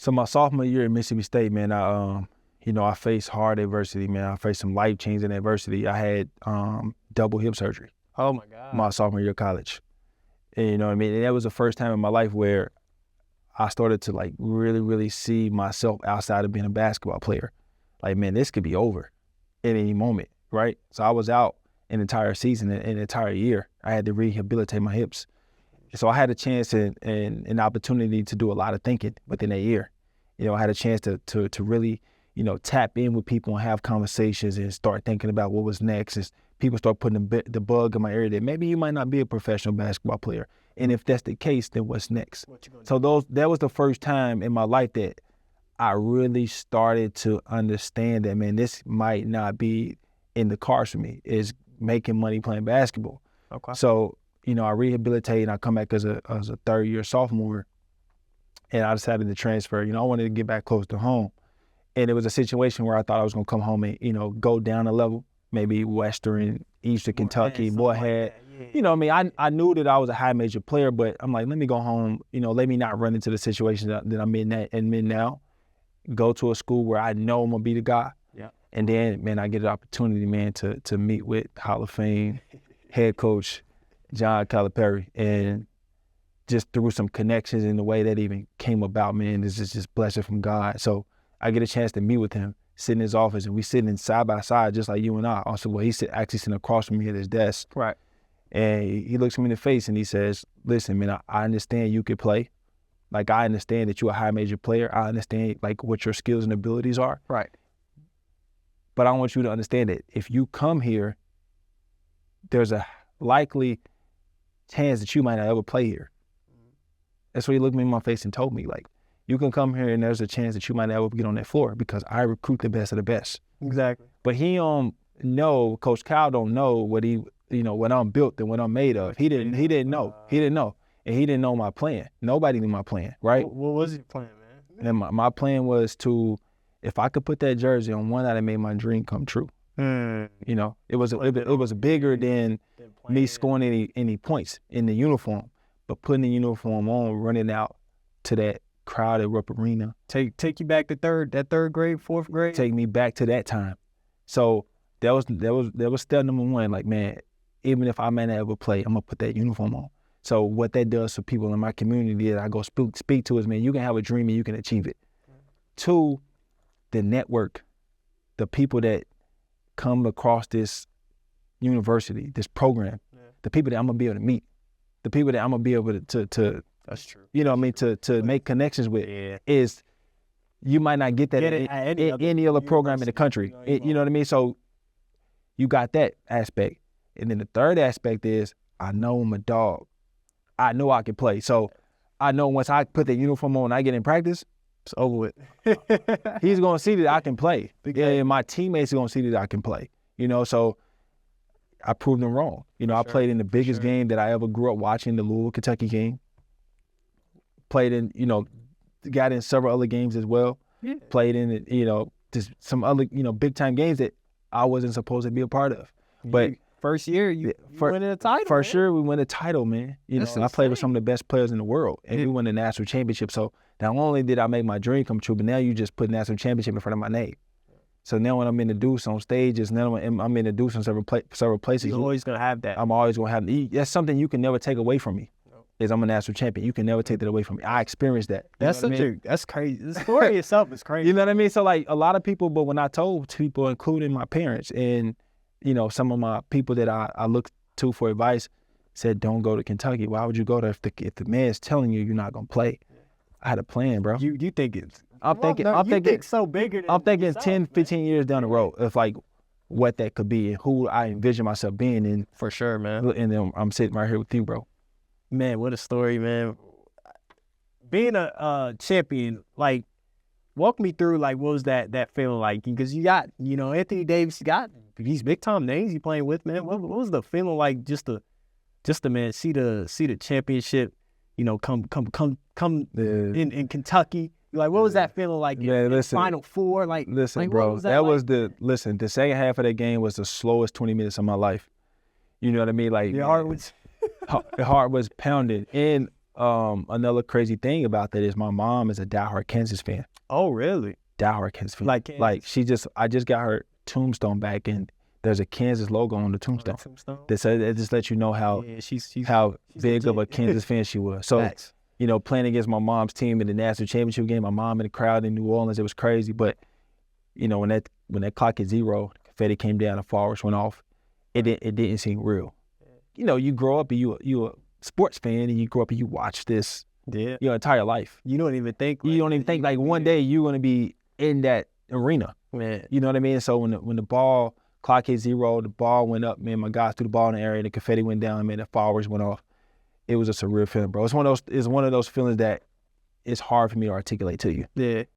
So my sophomore year at Mississippi State, man, I faced hard adversity, man. I faced some life-changing adversity. I had double hip surgery. Oh my God. My sophomore year of college. And you know what I mean? And that was the first time in my life where I started to like really, really see myself outside of being a basketball player. Like, man, this could be over at any moment, right? So I was out an entire season, an entire year. I had to rehabilitate my hips. So I had a chance and an opportunity to do a lot of thinking within that year. I had a chance to really, tap in with people and have conversations and start thinking about what was next. As people start putting the bug in my area that maybe you might not be a professional basketball player. And if that's the case, then what's next? So that was the first time in my life that I really started to understand that, man, this might not be in the cards for me, is making money playing basketball. Okay. So, I rehabilitate and I come back as a third year sophomore, and I decided to transfer. I wanted to get back close to home. And it was a situation where I thought I was going to come home and, go down a level, maybe Western, Eastern Kentucky, Moorhead. Yeah. I knew that I was a high major player, but I'm like, let me go home, let me not run into the situation that I'm in now. Go to a school where I know I'm going to be the guy. Yeah. And then, man, I get an opportunity, man, to meet with Hall of Fame head coach Coach Calipari, and just through some connections in the way that even came about, man, this is just blessing from God. So I get a chance to meet with him, sit in his office, and we sitting side by side just like you and I. Also, well, he's actually sitting across from me at his desk. Right. And he looks me in the face and he says, listen, man, I understand you could play. Like, I understand that you're a high major player. I understand, like, what your skills and abilities are. Right. But I want you to understand that if you come here, there's a likely chance that you might not ever play here. That's what he looked me in my face and told me, like, you can come here and there's a chance that you might not ever get on that floor because I recruit the best of the best. Exactly. But he don't know, Coach Cal don't know what what I'm built and what I'm made of. He didn't know. He didn't know. And he didn't know my plan. Nobody knew my plan, right? What was your plan, man? And my plan was to, if I could put that jersey on one, that made my dream come true. It was bigger than me scoring any points in the uniform, but putting the uniform on, running out to that crowded Rupp Arena. Take you back to third grade, fourth grade. Take me back to that time. So that was step number one. Like, man, even if I may not ever play, I'm gonna put that uniform on. So what that does for people in my community that I go speak to is, man, you can have a dream and you can achieve it. Two, the network, the people that come across this university, this program, the people that I'm gonna be able to meet, the people that I'm gonna be able to That's true. To make connections with is, you might not get that in any other program in the country. You know what I mean? So you got that aspect. And then the third aspect is, I know I'm a dog. I know I can play. So I know once I put the uniform on and I get in practice, it's over with. He's going to see that I can play. And my teammates are going to see that I can play. So I proved them wrong. I played in the biggest game that I ever grew up watching, the Louisville, Kentucky game. Played in, got in several other games as well. Yeah. Played in, just some other, big time games that I wasn't supposed to be a part of. But first year, you win a title. First year, we win a title, man. I played with some of the best players in the world, and we won the national championship. So not only did I make my dream come true, but now you just put national championship in front of my name. So now when I'm in the deuce on stages, now I'm in the deuce on several places. You're always going to have that. I'm always going to have that. That's something you can never take away from me. Is I'm a national champion. You can never take that away from me. I experienced that. That's that's crazy. The story itself is crazy. You know what I mean? So like a lot of people, but when I told people, including my parents and some of my people that I look to for advice, said, don't go to Kentucky. Why would you go there if the man's telling you you're not gonna play? I had a plan, bro. You think it's I'm thinking so bigger than I'm thinking yourself, 10, 15 years down the road of like what that could be and who I envision myself being in. For sure, man. And then I'm sitting right here with you, bro. Man, what a story, man. Being a champion, like, walk me through, like, what was that feeling like? Because you got, Anthony Davis, you got these big time names you playing with, man. What was the feeling like just to man see the championship, come in Kentucky? Like, what was that feeling like? In Final Four, like, listen, like, bro, was that like? was the second half of that game was the slowest 20 minutes of my life. You know what I mean? Like, Your heart was the heart was pounding. And another crazy thing about that is my mom is a diehard Kansas fan. Oh, really? Diehard Kansas fan. Like Kansas? I just got her tombstone back, and there's a Kansas logo on the tombstone. That just lets you know how she's big of a Kansas fan she was. So, Facts. you know, playing against my mom's team in the national championship game, my mom in the crowd in New Orleans, it was crazy. But, you know, when that clock hit zero, confetti came down, the fireworks went off, it didn't seem real. You know, you grow up and you a sports fan, and you grow up and you watch this your entire life. You don't even think. You don't even think like one day you're gonna be in that arena. Man. You know what I mean? So when the ball clock hit zero, the ball went up, man, my guys threw the ball in the area, the confetti went down, man, the fireworks went off. It was a surreal feeling, bro. It's one of those feelings that it's hard for me to articulate to you. Yeah.